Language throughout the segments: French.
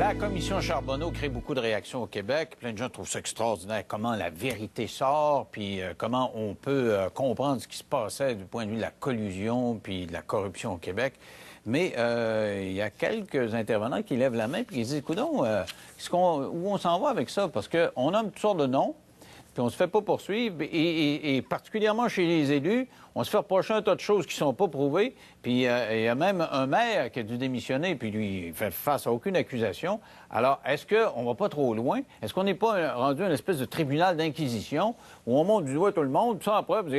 La commission Charbonneau crée beaucoup de réactions au Québec. Plein de gens trouvent ça extraordinaire, comment la vérité sort, puis comment on peut comprendre ce qui se passait du point de vue de la collusion puis de la corruption au Québec. Mais il y a quelques intervenants qui lèvent la main puis qui disent, coudonc, où on s'en va avec ça? Parce qu'on nomme toutes sortes de noms, puis on se fait pas poursuivre, et particulièrement chez les élus, on se fait reprocher un tas de choses qui sont pas prouvées, puis il y a même un maire qui a dû démissionner, puis lui, il fait face à aucune accusation. Alors, est-ce qu'on va pas trop loin? Est-ce qu'on n'est pas rendu une espèce de tribunal d'inquisition où on monte du doigt tout le monde, puis ça en preuve,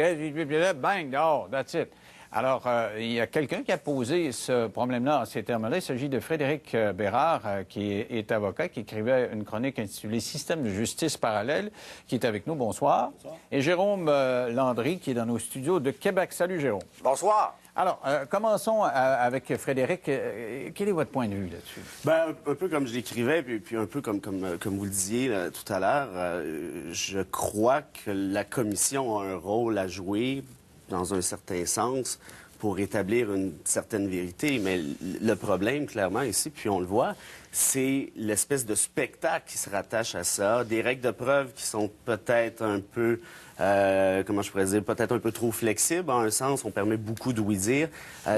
bang, dehors, that's it. Alors, il y a quelqu'un qui a posé ce problème-là en ces termes-là. Il s'agit de Frédéric Bérard, qui est avocat, qui écrivait une chronique intitulée « Système de justice parallèle », qui est avec nous. Bonsoir. Bonsoir. Et Jérôme Landry, qui est dans nos studios de Québec. Salut, Jérôme. Bonsoir. Alors, commençons avec Frédéric. Quel est votre point de vue là-dessus? Bien, un peu comme je l'écrivais, puis un peu comme vous le disiez là, tout à l'heure, je crois que la Commission a un rôle à jouer dans un certain sens, pour établir une certaine vérité. Mais le problème, clairement, ici, puis on le voit, c'est l'espèce de spectacle qui se rattache à ça, des règles de preuve qui sont peut-être un peu, comment je pourrais dire, peut-être un peu trop flexibles, en un sens, on permet beaucoup d'ouï-dire.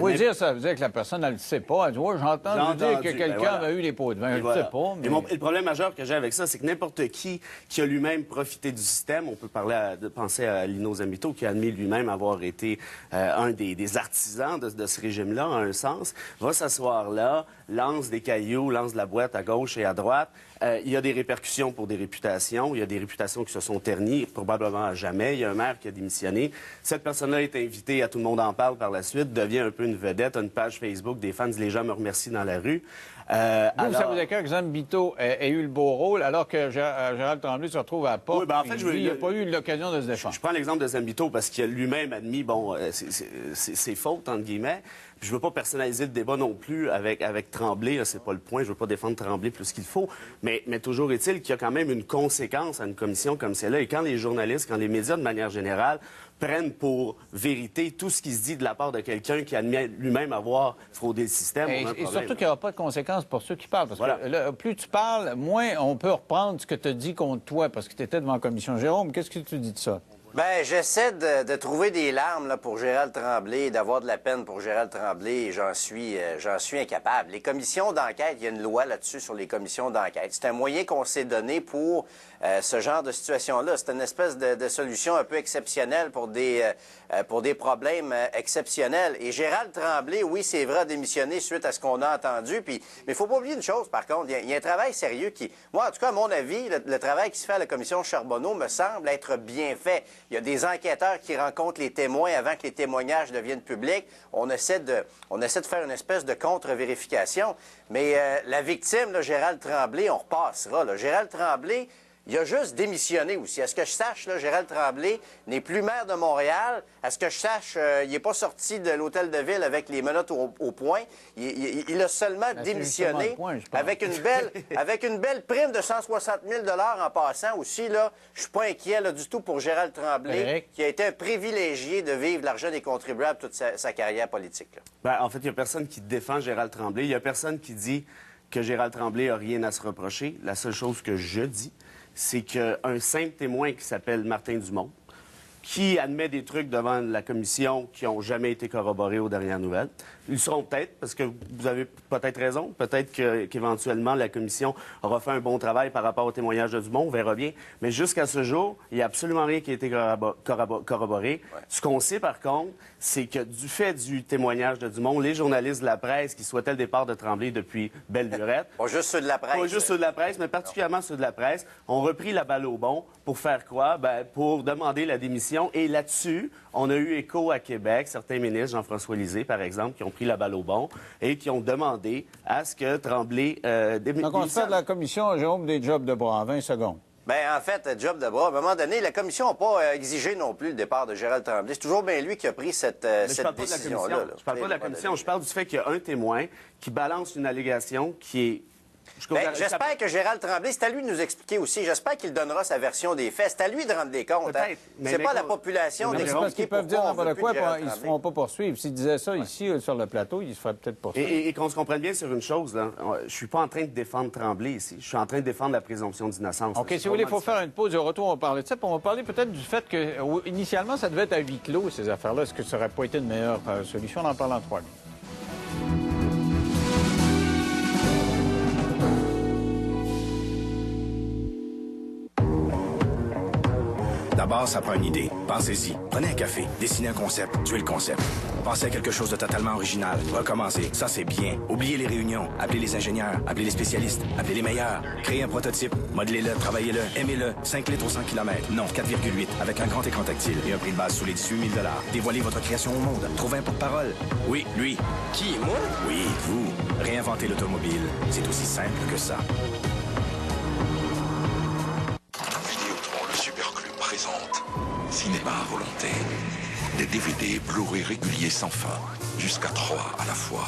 Ouï-dire, ça veut dire que la personne, elle ne sait pas. Elle dit, ouais, j'ai entendu dire que quelqu'un avait eu les pots de vin. Je ne sais pas. Mais... Et le problème majeur que j'ai avec ça, c'est que n'importe qui a lui-même profité du système, on peut penser à Lino Zambito, qui a admis lui-même avoir été un des artisans de ce régime-là, en un sens, va s'asseoir là, lance des cailloux, lance de la boîte à gauche et à droite. Il y a des répercussions pour des réputations. Il y a des réputations qui se sont ternies, probablement à jamais. Il y a un maire qui a démissionné. Cette personne-là est invitée à Tout le monde en parle par la suite, devient un peu une vedette, a une page Facebook, des fans, les gens me remercient dans la rue. Vous savez que Zambito ait eu le beau rôle, alors que Gérald Tremblay se retrouve à la porte. Oui, ben en fait, il n'a pas eu l'occasion de se défendre. Je prends l'exemple de Zambito parce qu'il a lui-même admis, bon, c'est faute, entre guillemets. Puis je veux pas personnaliser le débat non plus avec Tremblay, c'est pas le point. Je veux pas défendre Tremblay plus qu'il faut. Mais toujours est-il qu'il y a quand même une conséquence à une commission comme celle-là. Et quand les journalistes, quand les médias, de manière générale, prennent pour vérité tout ce qui se dit de la part de quelqu'un qui admet lui-même avoir fraudé le système. Et surtout qu'il n'y aura pas de conséquences pour ceux qui parlent. Parce que là, plus tu parles, moins on peut reprendre ce que tu as dit contre toi, parce que tu étais devant la commission. Jérôme, qu'est-ce que tu dis de ça? Bien, j'essaie de trouver des larmes là, pour Gérald Tremblay, d'avoir de la peine pour Gérald Tremblay, et j'en suis incapable. Les commissions d'enquête, il y a une loi là-dessus sur les commissions d'enquête. C'est un moyen qu'on s'est donné pour ce genre de situation-là. C'est une espèce de solution un peu exceptionnelle pour des problèmes exceptionnels. Et Gérald Tremblay, oui, c'est vrai, a démissionné suite à ce qu'on a entendu. Mais il faut pas oublier une chose, par contre. Il y a un travail sérieux qui... Moi, en tout cas, à mon avis, le travail qui se fait à la commission Charbonneau me semble être bien fait. Il y a des enquêteurs qui rencontrent les témoins avant que les témoignages deviennent publics. On essaie de faire une espèce de contre-vérification. Mais la victime, là, Gérald Tremblay, on repassera. Là. Gérald Tremblay, il a juste démissionné aussi. À ce que je sache, là, Gérald Tremblay n'est plus maire de Montréal. À ce que je sache, il n'est pas sorti de l'hôtel de ville avec les menottes au poing. Il a seulement démissionné avec une belle prime de 160 000 en passant aussi. Là, je suis pas inquiet là, du tout pour Gérald Tremblay, qui a été un privilégié de vivre l'argent des contribuables toute sa carrière politique. Là. Ben, en fait, il n'y a personne qui défend Gérald Tremblay. Il n'y a personne qui dit que Gérald Tremblay n'a rien à se reprocher. La seule chose que je dis, c'est qu'un simple témoin qui s'appelle Martin Dumont, qui admet des trucs devant la commission qui n'ont jamais été corroborés aux dernières nouvelles. Ils seront peut-être, parce que vous avez peut-être raison, peut-être qu'éventuellement la commission aura fait un bon travail par rapport au témoignage de Dumont, on verra bien. Mais jusqu'à ce jour, il n'y a absolument rien qui a été corroboré. Ouais. Ce qu'on sait par contre, c'est que du fait du témoignage de Dumont, les journalistes de la presse qui souhaitaient le départ de Tremblay depuis belle lurette... Pas juste ceux de la presse. Pas juste ceux de la presse, mais particulièrement ceux de la presse, ont repris la balle au bon pour faire quoi? Ben, pour demander la démission. Et là-dessus, on a eu écho à Québec, certains ministres, Jean-François Lisée, par exemple, qui ont pris la balle au bon et qui ont demandé à ce que Tremblay démissionne. Donc, on se fait de la commission, Jérôme, des jobs de bras en 20 secondes. Bien, en fait, job de bras. À un moment donné, la commission n'a pas exigé non plus le départ de Gérald Tremblay. C'est toujours bien lui qui a pris cette décision-là. Je parle pas de la commission, je parle du fait qu'il y a un témoin qui balance une allégation qui est J'espère que Gérald Tremblay, c'est à lui de nous expliquer aussi. J'espère qu'il donnera sa version des faits. C'est à lui de rendre des comptes. Hein? C'est pas à la population d'expliquer parce qu'ils peuvent dire n'importe quoi, ils ne se feront pas. pas poursuivre. S'ils disaient ça ici, sur le plateau, ils se feraient peut-être poursuivre. Et qu'on se comprenne bien sur une chose, là. Je suis pas en train de défendre Tremblay ici. Je suis en train de défendre la présomption d'innocence. OK, si vous voulez, il faut faire une pause. Au retour, on va parler de ça. Puis on va parler peut-être du fait que, initialement, ça devait être à huis clos, ces affaires-là. Est-ce que ça n'aurait pas été une meilleure solution? On en parle en 3 minutes. D'abord, ça prend une idée. Pensez-y. Prenez un café. Dessinez un concept. Tuez le concept. Pensez à quelque chose de totalement original. Recommencez. Ça, c'est bien. Oubliez les réunions. Appelez les ingénieurs. Appelez les spécialistes. Appelez les meilleurs. Créez un prototype. Modelez-le. Travaillez-le. Aimez-le. 5 litres au 100 km. Non, 4,8. Avec un grand écran tactile et un prix de base sous les 18 000 $. Dévoilez votre création au monde. Trouvez un porte-parole. Oui, lui. Qui, moi? Oui, vous. Réinventez l'automobile. C'est aussi simple que ça. Vidéotron, le Super Club présente Cinéma à volonté. Des DVD Blu-ray réguliers sans fin, jusqu'à 3 à la fois.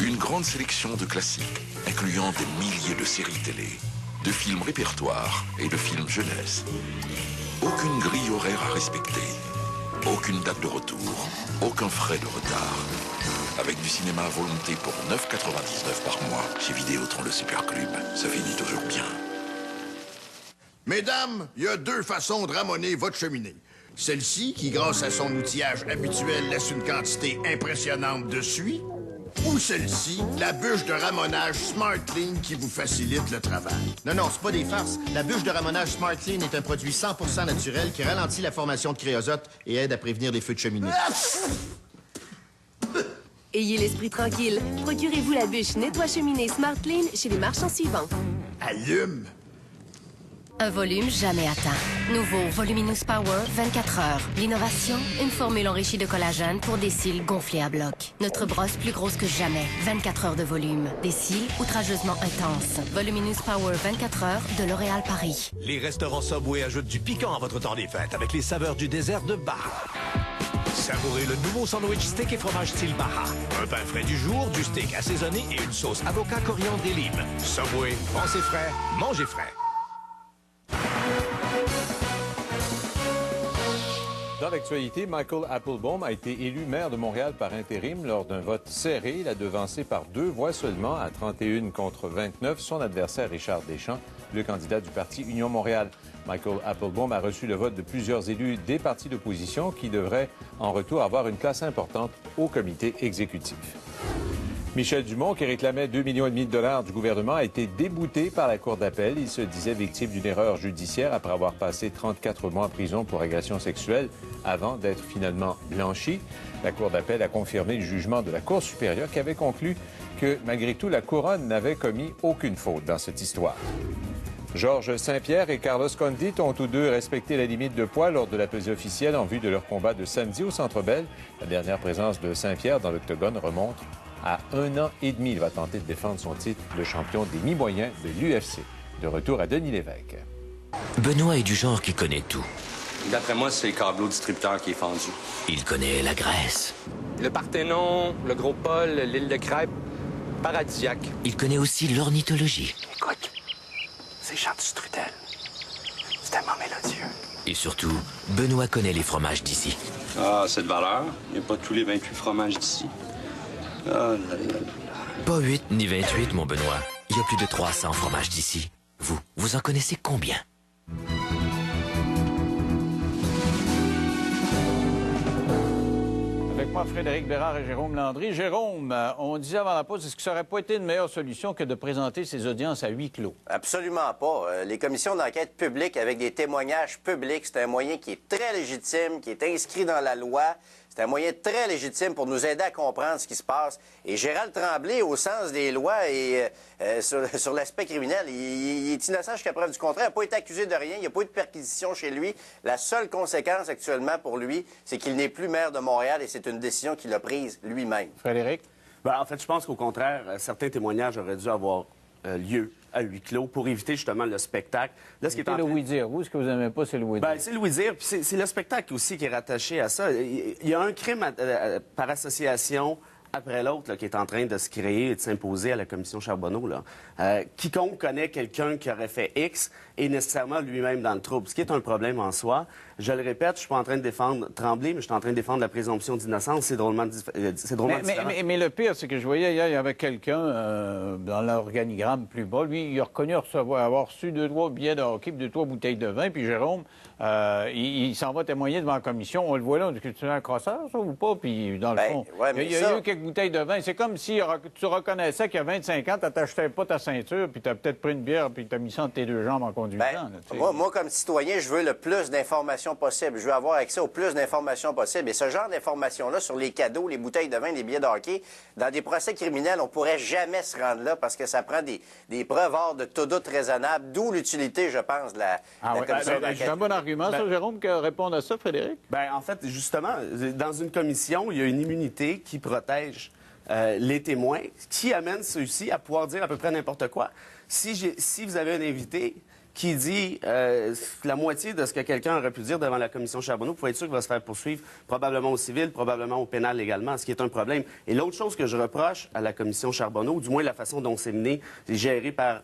Une grande sélection de classiques, incluant des milliers de séries télé, de films répertoires et de films jeunesse. Aucune grille horaire à respecter, aucune date de retour, aucun frais de retard. Avec du cinéma à volonté pour 9,99 par mois chez Vidéotron le Super Club, ça finit toujours bien. Mesdames, il y a 2 façons de ramoner votre cheminée. Celle-ci, qui, grâce à son outillage habituel, laisse une quantité impressionnante de suie. Ou celle-ci, la bûche de ramonage Smart Clean qui vous facilite le travail. Non, c'est pas des farces. La bûche de ramonage Smart Clean est un produit 100% naturel qui ralentit la formation de créosote et aide à prévenir les feux de cheminée. Ayez l'esprit tranquille. Procurez-vous la bûche nettoie-cheminée Smart Clean chez les marchands suivants. Allume! Un volume jamais atteint. Nouveau Voluminous Power 24 heures. L'innovation, une formule enrichie de collagène pour des cils gonflés à bloc. Notre brosse plus grosse que jamais. 24 heures de volume. Des cils outrageusement intenses. Voluminous Power 24 heures de L'Oréal Paris. Les restaurants Subway ajoutent du piquant à votre temps des fêtes avec les saveurs du désert de Baja. Savourez le nouveau sandwich steak et fromage style Baja. Un pain frais du jour, du steak assaisonné et une sauce avocat, coriandre et lime. Subway, pensez frais, mangez frais. Dans l'actualité, Michael Applebaum a été élu maire de Montréal par intérim lors d'un vote serré. Il a devancé par 2 voix seulement, à 31 contre 29, son adversaire Richard Deschamps, le candidat du parti Union Montréal. Michael Applebaum a reçu le vote de plusieurs élus des partis d'opposition qui devraient, en retour, avoir une place importante au comité exécutif. Michel Dumont, qui réclamait 2,5 millions de dollars du gouvernement, a été débouté par la Cour d'appel. Il se disait victime d'une erreur judiciaire après avoir passé 34 mois en prison pour agression sexuelle avant d'être finalement blanchi. La Cour d'appel a confirmé le jugement de la Cour supérieure qui avait conclu que, malgré tout, la Couronne n'avait commis aucune faute dans cette histoire. Georges Saint-Pierre et Carlos Condit ont tous deux respecté la limite de poids lors de la pesée officielle en vue de leur combat de samedi au Centre Bell. La dernière présence de Saint-Pierre dans l'octogone remonte à 1 an et demi. Il va tenter de défendre son titre de champion des mi-moyens de l'UFC. De retour à Denis Lévesque. Benoît est du genre qui connaît tout. D'après moi, c'est le câbleau distributeur qui est fendu. Il connaît la Grèce. Le Parthénon, le Gros Pôle, l'île de Crêpe, paradisiaque. Il connaît aussi l'ornithologie. Écoute, c'est Jean du Strudel. C'est tellement mélodieux. Et surtout, Benoît connaît les fromages d'ici. Ah, cette valeur. Il n'y a pas tous les 28 fromages d'ici. Ah là là. Pas 8 ni 28, mon Benoît. Il y a plus de 300 fromages d'ici. Vous en connaissez combien? Avec moi, Frédéric Bérard et Jérôme Landry. Jérôme, on disait avant la pause, est-ce que ça n'aurait pas été une meilleure solution que de présenter ces audiences à huis clos? Absolument pas. Les commissions d'enquête publiques avec des témoignages publics, c'est un moyen qui est très légitime, qui est inscrit dans la loi. C'est un moyen très légitime pour nous aider à comprendre ce qui se passe. Et Gérald Tremblay, au sens des lois et sur l'aspect criminel, il est innocent jusqu'à preuve du contraire. Il n'a pas été accusé de rien. Il n'y a pas eu de perquisition chez lui. La seule conséquence actuellement pour lui, c'est qu'il n'est plus maire de Montréal et c'est une décision qu'il a prise lui-même. Frédéric? Bien, en fait, je pense qu'au contraire, certains témoignages auraient dû avoir lieu à huis clos pour éviter justement le spectacle. Là, ce qui est en le train... oui-dire. Vous, ce que vous n'aimez pas, c'est le oui-dire. Bien, c'est le oui-dire, puis c'est le spectacle aussi qui est rattaché à ça. Il y a un crime par association après l'autre là, qui est en train de se créer et de s'imposer à la commission Charbonneau. Là. Quiconque connaît quelqu'un qui aurait fait X est nécessairement lui-même dans le trouble, ce qui est un problème en soi. Je le répète, je suis pas en train de défendre Tremblay, mais je suis en train de défendre la présomption d'innocence. C'est drôlement différent. Mais le pire, c'est que je voyais hier, il y avait quelqu'un dans l'organigramme plus bas. Lui, il a reconnu avoir reçu 2-3 billets de hockey et 2-3 bouteilles de vin. Puis Jérôme, il s'en va témoigner devant la commission. On le voit là, on dit que tu es un crosseur, ça, ou pas? Puis dans le fond, il y a eu quelques bouteilles de vin. C'est comme si tu reconnaissais qu'il y a 25 ans, tu n'achetais pas ta ceinture, puis tu as peut-être pris une bière, puis tu as mis ça entre tes deux jambes en conduisant. Moi, comme citoyen, je veux le plus d'informations possible. Je veux avoir accès au plus d'informations possible. Et ce genre d'informations-là sur les cadeaux, les bouteilles de vin, les billets de hockey, dans des procès criminels, on pourrait jamais se rendre là parce que ça prend des preuves hors de tout doute raisonnable, d'où l'utilité, je pense, de la commission d'enquête. C'est un bon argument, ça, Jérôme, que répondre à ça, Frédéric? En fait, justement, dans une commission, il y a une immunité qui protège les témoins, qui amène ceux-ci à pouvoir dire à peu près n'importe quoi. Si vous avez un invité qui dit la moitié de ce que quelqu'un aurait pu dire devant la commission Charbonneau, vous pouvez être sûr qu'il va se faire poursuivre, probablement au civil, probablement au pénal également, ce qui est un problème. Et l'autre chose que je reproche à la commission Charbonneau, ou du moins la façon dont c'est mené, c'est géré par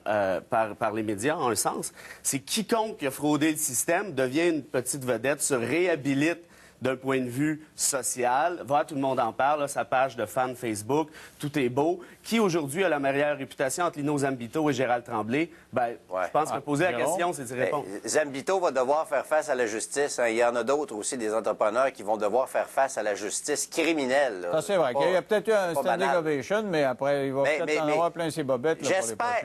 les médias, en un sens, c'est quiconque qui a fraudé le système devient une petite vedette, se réhabilite d'un point de vue social. Voilà, tout le monde en parle, là, sa page de fan Facebook, tout est beau. Qui aujourd'hui a la meilleure réputation entre Lino Zambito et Gérald Tremblay? Je pense que poser la question, c'est d'y répondre. Zambito va devoir faire face à la justice. Il y en a d'autres aussi, des entrepreneurs qui vont devoir faire face à la justice criminelle. Là. Ça, c'est vrai. Il y a peut-être eu un standing ovation, mais après, il va peut-être en avoir plein ses bobettes.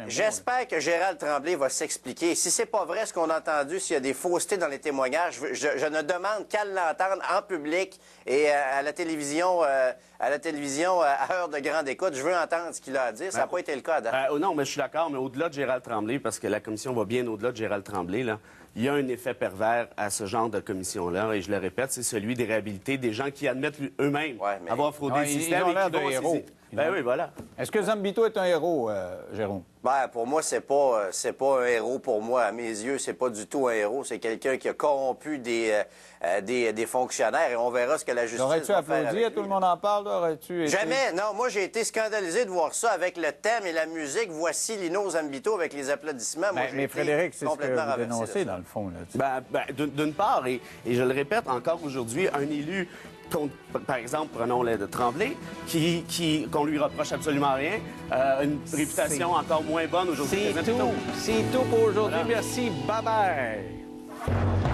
J'espère que Gérald Tremblay va s'expliquer. Si c'est pas vrai ce qu'on a entendu, s'il y a des faussetés dans les témoignages, je ne demande qu'à l'entendre en public et à la télévision, à heure de grande écoute. Je veux entendre ce qu'il a à dire. Ça n'a pas été le cas. Non, mais je suis d'accord, mais au-delà de Gérald Tremblay, parce que la commission va bien au-delà de Gérald Tremblay, là, il y a un effet pervers à ce genre de commission-là, et je le répète, c'est celui des réhabilités, des gens qui admettent eux-mêmes avoir fraudé le système. Ils ont l'air de héros. Oui, voilà. Est-ce que Zambito est un héros, Jérôme? Pour moi, c'est pas un héros pour moi. À mes yeux, c'est pas du tout un héros. C'est quelqu'un qui a corrompu des fonctionnaires et on verra ce que la justice va faire. Aurais-tu applaudi? Tout le monde en parle? Jamais. Non, moi, j'ai été scandalisé de voir ça avec le thème et la musique. Voici Lino Zambito avec les applaudissements. Mais Frédéric, c'est ce que vous dénoncez, dans le fond. D'une part, et je le répète encore aujourd'hui, un élu... Par exemple, prenons le de Tremblay, qu'on lui reproche absolument rien, une réputation encore moins bonne aujourd'hui. C'est tout pour aujourd'hui. Voilà. Merci. Bye-bye.